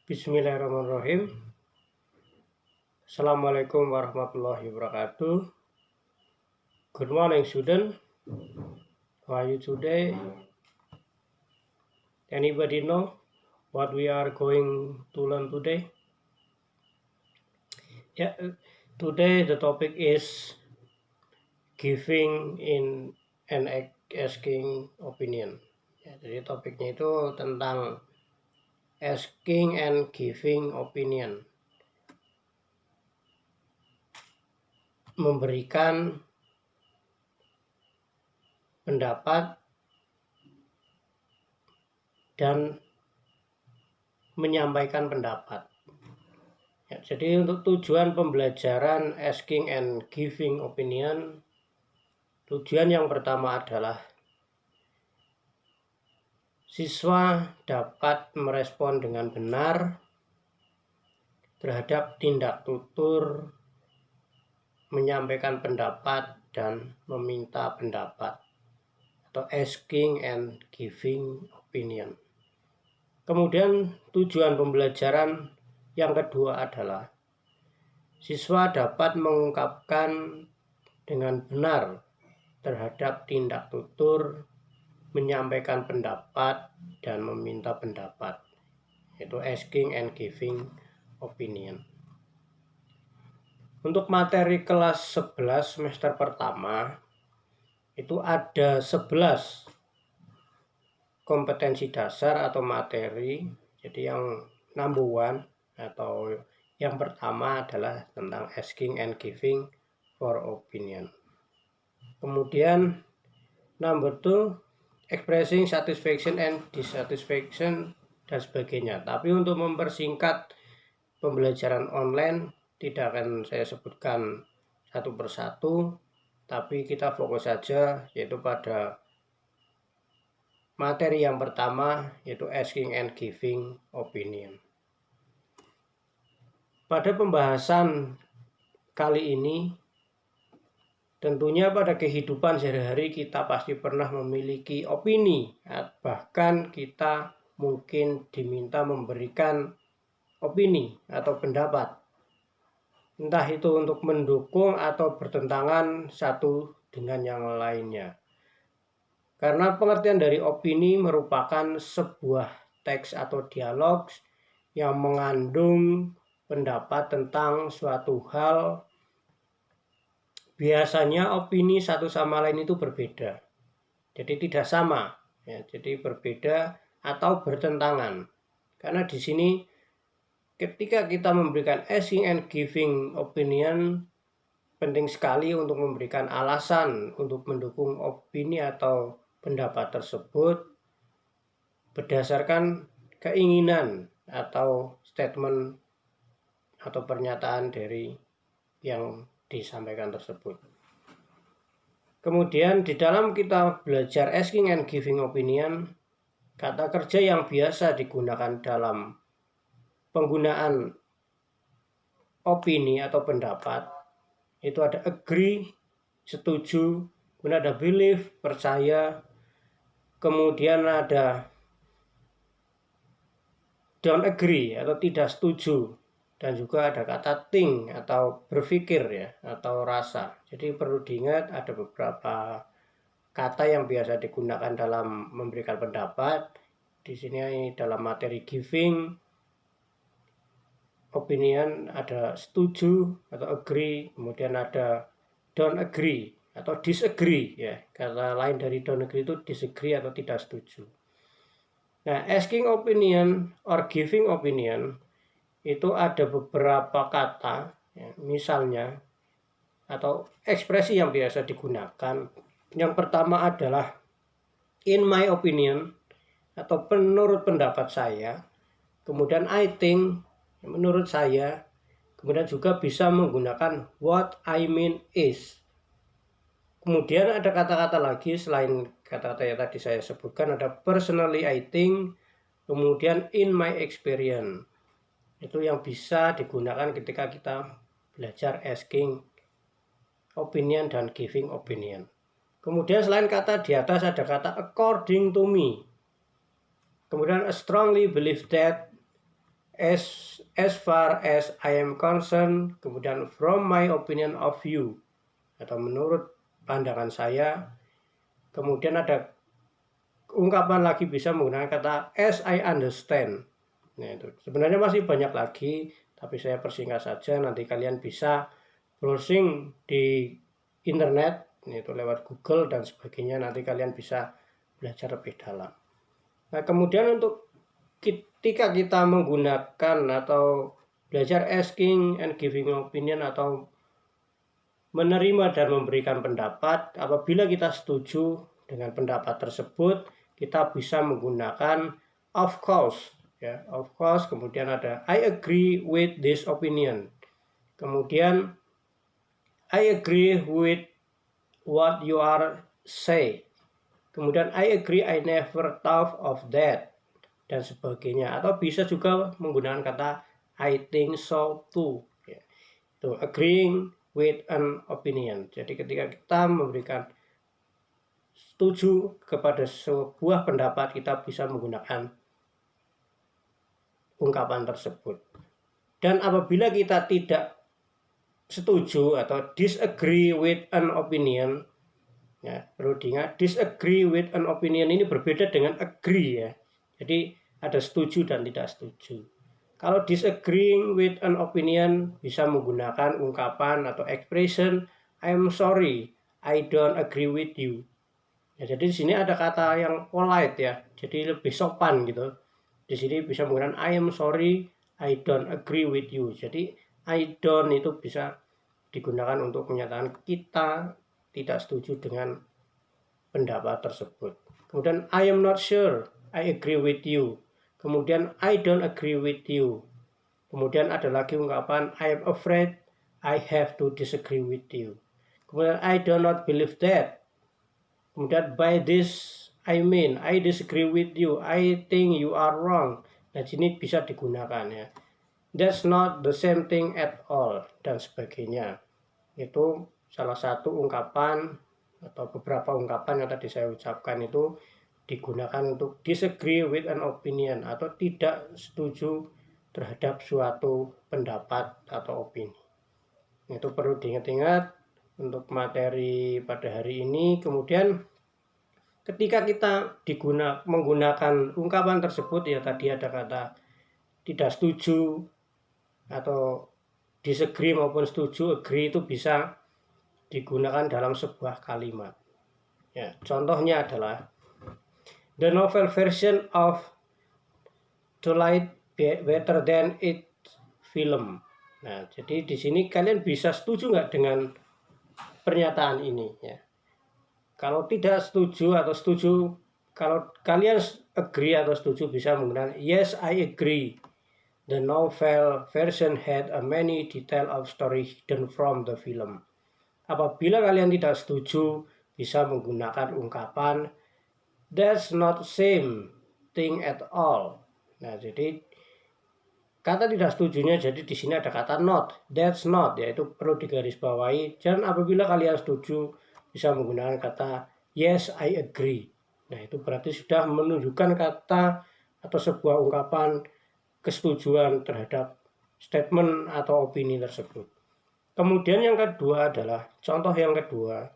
Bismillahirrahmanirrahim. Assalamualaikum warahmatullahi wabarakatuh. Good morning, student. How are you today? Anybody know what we are going to learn today? Today the topic is giving in and asking opinion. Jadi topiknya itu tentang asking and giving opinion. Memberikan pendapat dan menyampaikan pendapat. Jadi untuk tujuan pembelajaran asking and giving opinion, tujuan yang pertama adalah siswa dapat merespon dengan benar terhadap tindak tutur, menyampaikan pendapat dan meminta pendapat, atau asking and giving opinion. Kemudian tujuan pembelajaran yang kedua adalah siswa dapat mengungkapkan dengan benar terhadap tindak tutur, menyampaikan pendapat dan meminta pendapat, yaitu asking and giving opinion. Untuk materi kelas 11 semester pertama itu ada 11 kompetensi dasar atau materi. Jadi yang number one atau yang pertama adalah tentang asking and giving for opinion. Kemudian number two, expressing satisfaction and dissatisfaction dan sebagainya. Tapi untuk mempersingkat pembelajaran online tidak akan saya sebutkan satu persatu, tapi kita fokus saja yaitu pada materi yang pertama, yaitu asking and giving opinion. Pada pembahasan kali ini, tentunya pada kehidupan sehari-hari kita pasti pernah memiliki opini, bahkan kita mungkin diminta memberikan opini atau pendapat, entah itu untuk mendukung atau bertentangan satu dengan yang lainnya. Karena pengertian dari opini merupakan sebuah teks atau dialog yang mengandung pendapat tentang suatu hal. Biasanya opini satu sama lain itu berbeda, jadi tidak sama, jadi berbeda atau bertentangan. Karena di sini ketika kita memberikan asking and giving opinion, penting sekali untuk memberikan alasan untuk mendukung opini atau pendapat tersebut berdasarkan keinginan atau statement atau pernyataan dari yang disampaikan tersebut. Kemudian di dalam kita belajar asking and giving opinion, kata kerja yang biasa digunakan dalam penggunaan opini atau pendapat itu ada agree, setuju, kemudian ada believe, percaya, kemudian ada don't agree atau tidak setuju, dan juga ada kata think atau berpikir atau rasa. Jadi perlu diingat ada beberapa kata yang biasa digunakan dalam memberikan pendapat. Di sini dalam materi giving opinion ada setuju atau agree, kemudian ada don't agree atau disagree Kata lain dari don't agree itu disagree atau tidak setuju. Nah, asking opinion or giving opinion itu ada beberapa kata, misalnya atau ekspresi yang biasa digunakan. Yang pertama adalah in my opinion atau menurut pendapat saya. Kemudian I think, menurut saya. Kemudian juga bisa menggunakan what I mean is. Kemudian ada kata-kata lagi selain kata-kata yang tadi saya sebutkan, ada personally I think, kemudian in my experience. Itu yang bisa digunakan ketika kita belajar asking opinion dan giving opinion. Kemudian selain kata di atas ada kata according to me. Kemudian I strongly believe that, as far as I am concerned, kemudian from my opinion of view, atau menurut pandangan saya. Kemudian ada ungkapan lagi bisa menggunakan kata as I understand. Nah, itu sebenarnya masih banyak lagi, tapi saya persingkat saja. Nanti kalian bisa browsing di internet, itu lewat Google dan sebagainya. Nanti kalian bisa belajar lebih dalam. Nah, kemudian untuk ketika kita menggunakan atau belajar asking and giving opinion atau menerima dan memberikan pendapat, apabila kita setuju dengan pendapat tersebut, kita bisa menggunakan of course, ya, of course. Kemudian ada I agree with this opinion. Kemudian I agree with what you are say. Kemudian I agree, I never thought of that, dan sebagainya. Atau bisa juga menggunakan kata I think so too, ya. Itu agreeing with an opinion. Jadi ketika kita memberikan setuju kepada sebuah pendapat, kita bisa menggunakan ungkapan tersebut. Dan apabila kita tidak setuju atau disagree with an opinion, ya, perlu diingat, disagree with an opinion ini berbeda dengan agree, ya. Jadi ada setuju dan tidak setuju. Kalau disagreeing with an opinion bisa menggunakan ungkapan atau expression I'm sorry, I don't agree with you. Ya, jadi di sini ada kata yang polite, ya. Jadi lebih sopan gitu. Di sini bisa menggunakan I am sorry, I don't agree with you. Jadi I don't itu bisa digunakan untuk menyatakan kita tidak setuju dengan pendapat tersebut. Kemudian I am not sure, I agree with you. Kemudian I don't agree with you. Kemudian ada lagi ungkapan I am afraid, I have to disagree with you. Kemudian I do not believe that. Kemudian by this I mean I disagree with you, I think you are wrong. Nah, sini bisa digunakan, ya. That's not the same thing at all, dan sebagainya. Itu salah satu ungkapan atau beberapa ungkapan yang tadi saya ucapkan itu digunakan untuk disagree with an opinion atau tidak setuju terhadap suatu pendapat atau opini. Itu perlu diingat-ingat untuk materi pada hari ini. Kemudian ketika kita menggunakan ungkapan tersebut, ya tadi ada kata tidak setuju atau disagree maupun setuju, agree itu bisa digunakan dalam sebuah kalimat. Ya, contohnya adalah the novel version of Twilight better than its film. Nah, jadi di sini kalian bisa setuju nggak dengan pernyataan ini, ya. Kalau tidak setuju atau setuju, kalau kalian agree atau setuju bisa menggunakan yes I agree. The novel version had a many detail of story hidden from the film. Apabila kalian tidak setuju, bisa menggunakan ungkapan that's not same thing at all. Nah, jadi kata tidak setujunya, jadi di sini ada kata not, that's not, yaitu perlu digarisbawahi. Dan apabila kalian setuju, bisa menggunakan kata yes I agree. Nah, itu berarti sudah menunjukkan kata atau sebuah ungkapan kesetujuan terhadap statement atau opini tersebut. Kemudian yang kedua adalah, contoh yang kedua,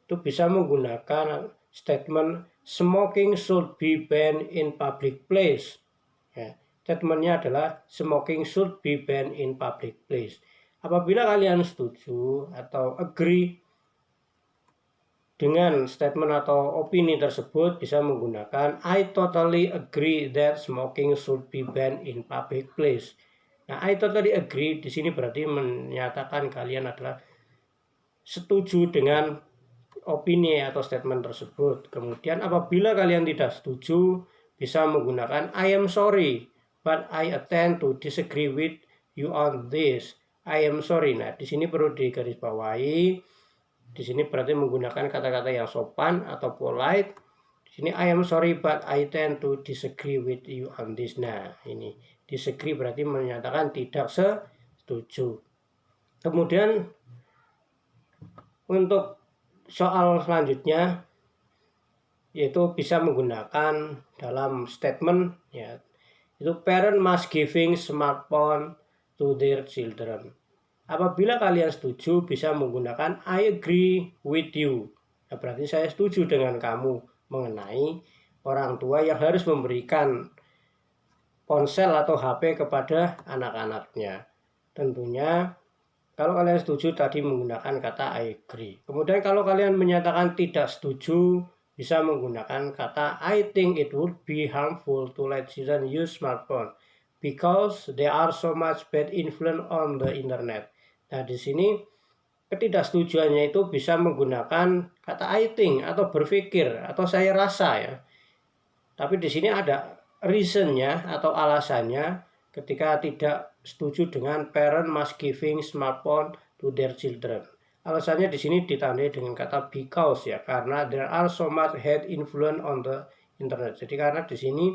itu bisa menggunakan statement smoking should be banned in public place. Ya, statementnya adalah smoking should be banned in public place. Apabila kalian setuju atau agree dengan statement atau opini tersebut, bisa menggunakan I totally agree that smoking should be banned in public place. Nah, I totally agree di sini berarti menyatakan kalian adalah setuju dengan opini atau statement tersebut. Kemudian apabila kalian tidak setuju, bisa menggunakan I am sorry, but I tend to disagree with you on this. I am sorry. Nah, di sini perlu digarisbawahi. Di sini berarti menggunakan kata-kata yang sopan atau polite. Di sini I am sorry, but I tend to disagree with you on this. Nah, ini disagree berarti menyatakan tidak setuju. Kemudian untuk soal selanjutnya, yaitu bisa menggunakan dalam statement, ya, Itu parent must giving smartphone to their children. Apabila kalian setuju bisa menggunakan I agree with you. Nah, berarti saya setuju dengan kamu mengenai orang tua yang harus memberikan ponsel atau HP kepada anak-anaknya. Tentunya kalau kalian setuju tadi menggunakan kata I agree. Kemudian kalau kalian menyatakan tidak setuju bisa menggunakan kata I think it would be harmful to let children use smartphone because there are so much bad influence on the internet. Nah, di sini ketidaksetujuannya itu bisa menggunakan kata I think atau berpikir atau saya rasa ya. Tapi di sini ada reasonnya atau alasannya ketika tidak setuju dengan parent must giving smartphone to their children. Alasannya di sini ditandai dengan kata because ya, karena there are so much bad influence on the internet. Jadi karena di sini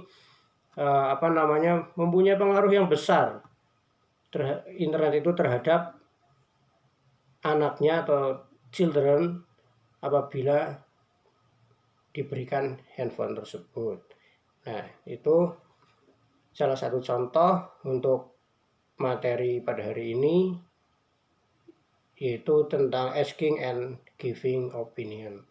mempunyai pengaruh yang besar internet itu terhadap anaknya atau children apabila diberikan handphone tersebut. Nah, itu salah satu contoh untuk materi pada hari ini, yaitu tentang asking and giving opinion.